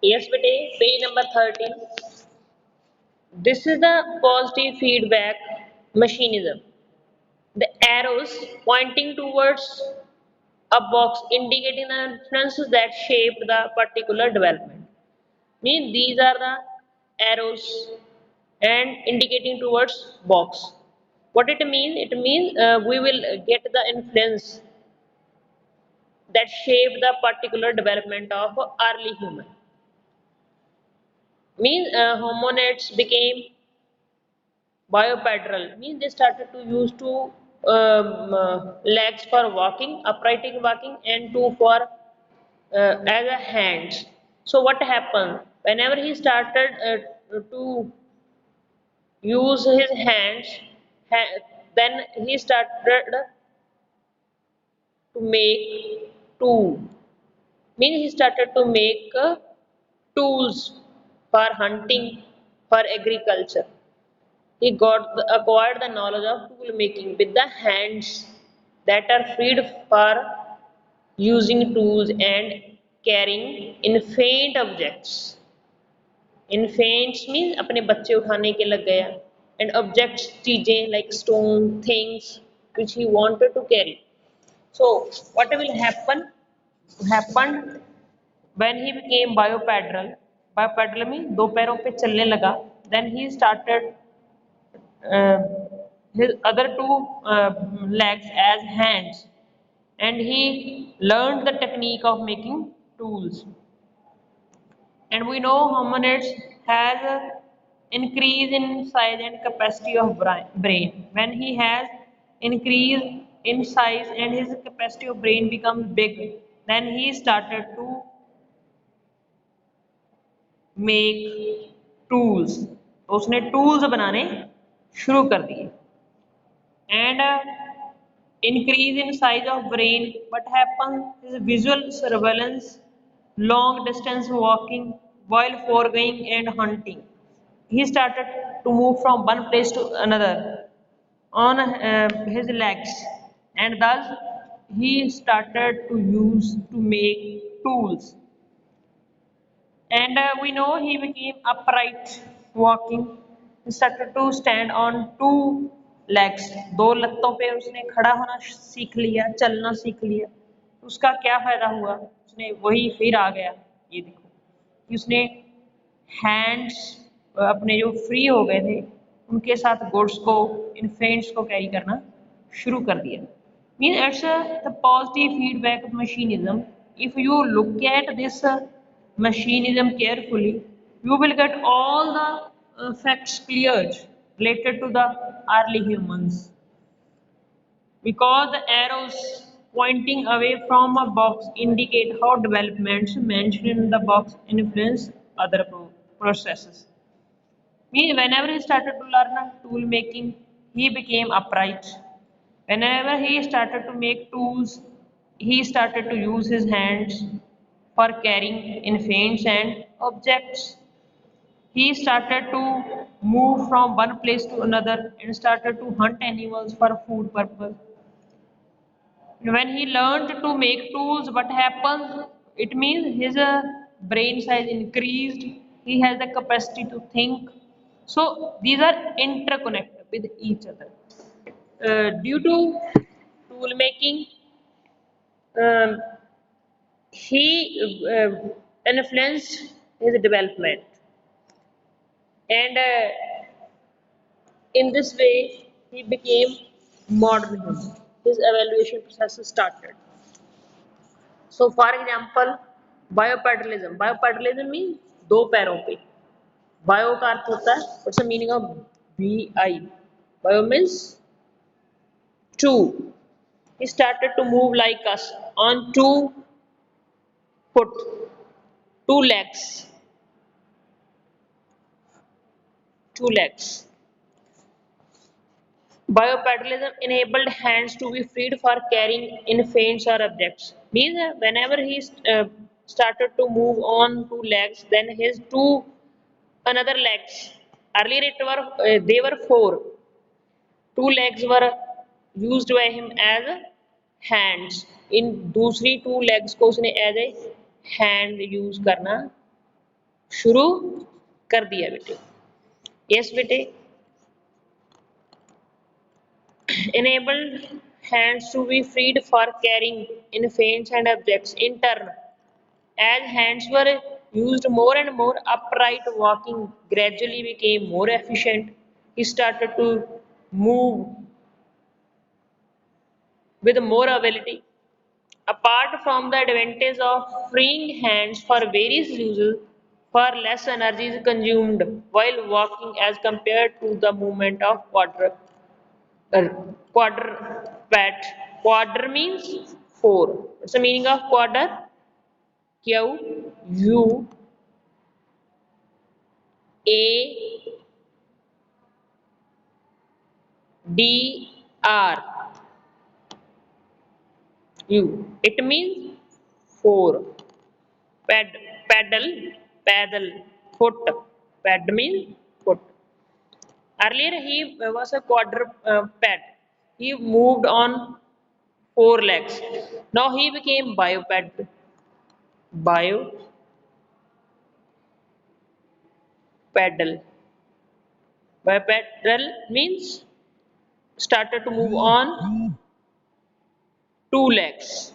Yes, bete, page number 13. This is the positive feedback machinism. The arrows pointing towards a box indicating the influences that shaped the particular development. Mean these are the arrows and indicating towards box. What it means? It means we will get the influence that shaped the particular development of early human. Means hominids became bipedal. Means they started to use two legs for walking, upright walking, and two for as a hands. So what happened whenever he started to use his hands, then he started to make tool. Means he started to make tools for hunting, for agriculture. He acquired the knowledge of tool making with the hands that are freed for using tools and carrying infant objects. Infants means अपने बच्चे उठाने के लग गया, and objects चीजें like stone things which he wanted to carry. So what will happen? Happened when he became bipedal. Bipedal means दो पैरों पे चलने लगा. Then he started uh, his other two legs as hands, and he learned the technique of making tools. And we know hominids has a increase in size and capacity of brain. When he has increase in size and his capacity of brain becomes big, then he started to make tools. तो उसने tools बनाने शुरू कर दिए. And increase in size of brain, what happens is visual surveillance, long distance walking while foregoing and hunting. He started to move from one place to another on his legs, and thus he started to use to make tools. And we know he became upright walking. He started to stand on two legs. दो लत्तों पे उसने खड़ा होना सीख लिया, चलना सीख लिया. उसका क्या फायदा हुआ? उसने वही फिर आ गया. ये देखो कि उसने हैंड्स अपने जो फ्री हो गए थे उनके साथ गुड्स को, इन्फेंट्स को कैरी करना शुरू कर दिया. Means it's the positive feedback of machinism. If you look at this machinism carefully, you will get all the facts cleared related to the early humans. Because the arrows pointing away from a box indicate how developments mentioned in the box influence other processes. Whenever he started to learn tool making, he became upright. Whenever he started to make tools, he started to use his hands for carrying infants and objects. He started to move from one place to another and started to hunt animals for food purpose. When he learned to make tools, what happens? It means his brain size increased. He has the capacity to think. So these are interconnected with each other. Due to tool making, um, he influenced his development, and in this way he became modern human. His evaluation process started. So for example, bipedalism. Bipedalism means दो पैरों पे. Bio का अर्थ होता है, what's the meaning of BI? Bio means two. He started to move like us on 2 foot, 2 legs, 2 legs. Bipedalism enabled hands to be freed for carrying infants or objects. Means whenever he started to move on 2 legs, then his two another legs. Earlier it were they were four. 2 legs were used by him as hands. In दूसरी 2 legs को उसने as a hand use करना शुरू कर दिया बेटे। Yes बेटे। Enabled hands to be freed for carrying infants and objects. In turn, as hands were used more and more, upright walking gradually became more efficient. He started to move with more ability. Apart from the advantage of freeing hands for various uses, far less energy is consumed while walking as compared to the movement of uh, quadruped. Quadr means four. What's the meaning of quadr? Q U A D R U. It means four. Pad, paddle, foot. Pad means foot. Earlier he was a quadruped. He moved on four legs. Now he became biped. Bipedal. Bipedal means started to move on two legs.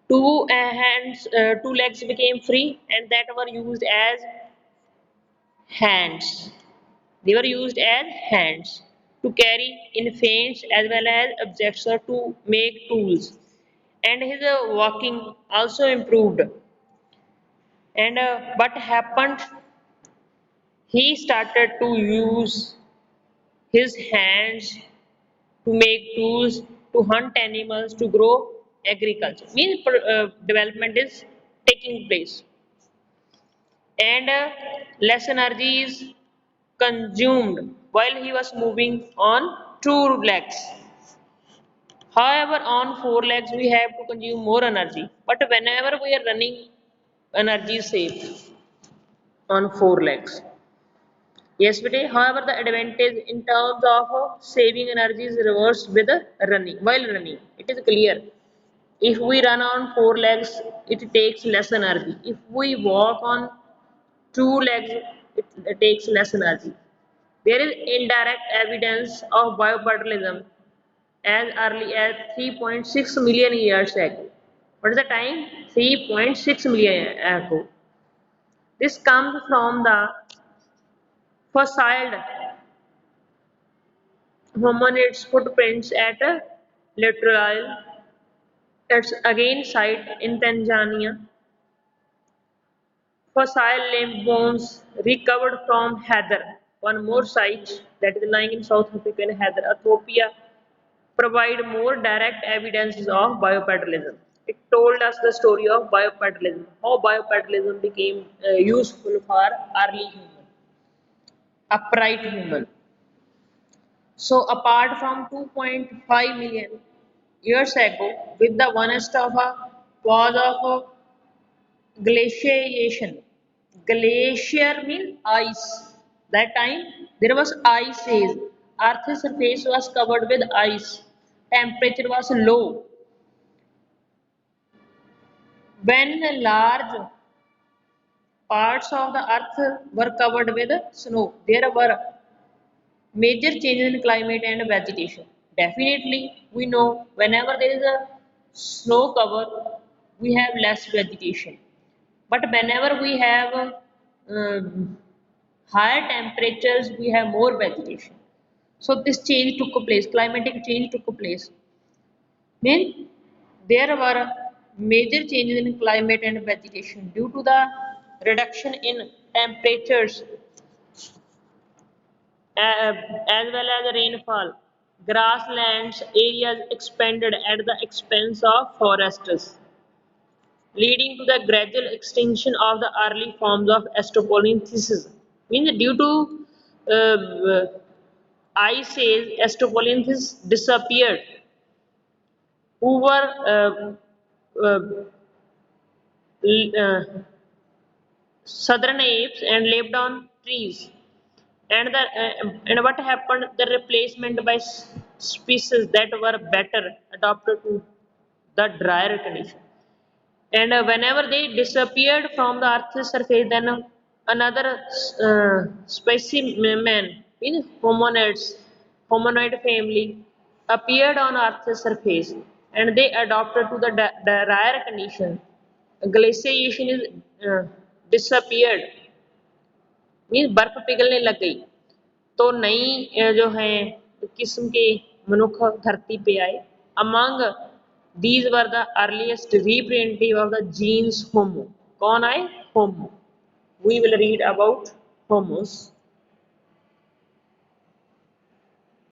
Two legs became free and that were used as hands. They were used as hands to carry infants as well as objects or to make tools. And his walking also improved. And what happened? He started to use his hands to make tools, to hunt animals, to grow agriculture. Means development is taking place, and less energy is consumed while he was moving on two legs. However, on four legs we have to consume more energy. But whenever we are running, energy is saved on four legs. Yes, but however, the advantage in terms of saving energy is reversed with running. While running, it is clear. If we run on four legs, it takes less energy. If we walk on two legs, it takes less energy. There is indirect evidence of bipedalism as early as 3.6 million years ago. What is the time? 3.6 million ago. This comes from the fossilized hominids footprints at Littoral. It's again site in Tanzania. Fossil limb bones recovered from Heather, one more site that is lying in South Africa in Heather, Ethiopia, provide more direct evidences of bipedalism. It told us the story of bipedalism, how bipedalism became useful for early human, upright human. So apart from 2.5 million years ago, with the onest of a cause of glaciation. Glacier means ice. That time there was ice age. Earth's surface was covered with ice. Temperature was low. When large parts of the earth were covered with snow, there were major changes in climate and vegetation. Definitely, we know whenever there is a snow cover, we have less vegetation. But whenever we have higher temperatures, we have more vegetation. So this change took place, climatic change took place. Mean there were major changes in climate and vegetation due to the reduction in temperatures as well as rainfall. Grasslands areas expanded at the expense of forests, leading to the gradual extinction of the early forms of Astropolynthes. Means due to ice age, Astropolynthes disappeared, who were uh, uh, southern apes and lived on trees. And what happened? The replacement by species that were better adapted to the drier condition. and whenever they disappeared from the earth's surface, then another specimen in hominoid family appeared on earth's surface, and they adopted to the rare condition. Glaciation is disappeared, means बर्फ पिघलने लग गई, तो नई जो है किस्म के मनुष्य धरती पे आए. Among these were the earliest representative of the genus Homo. कौन आए? Homo. We will read about homos.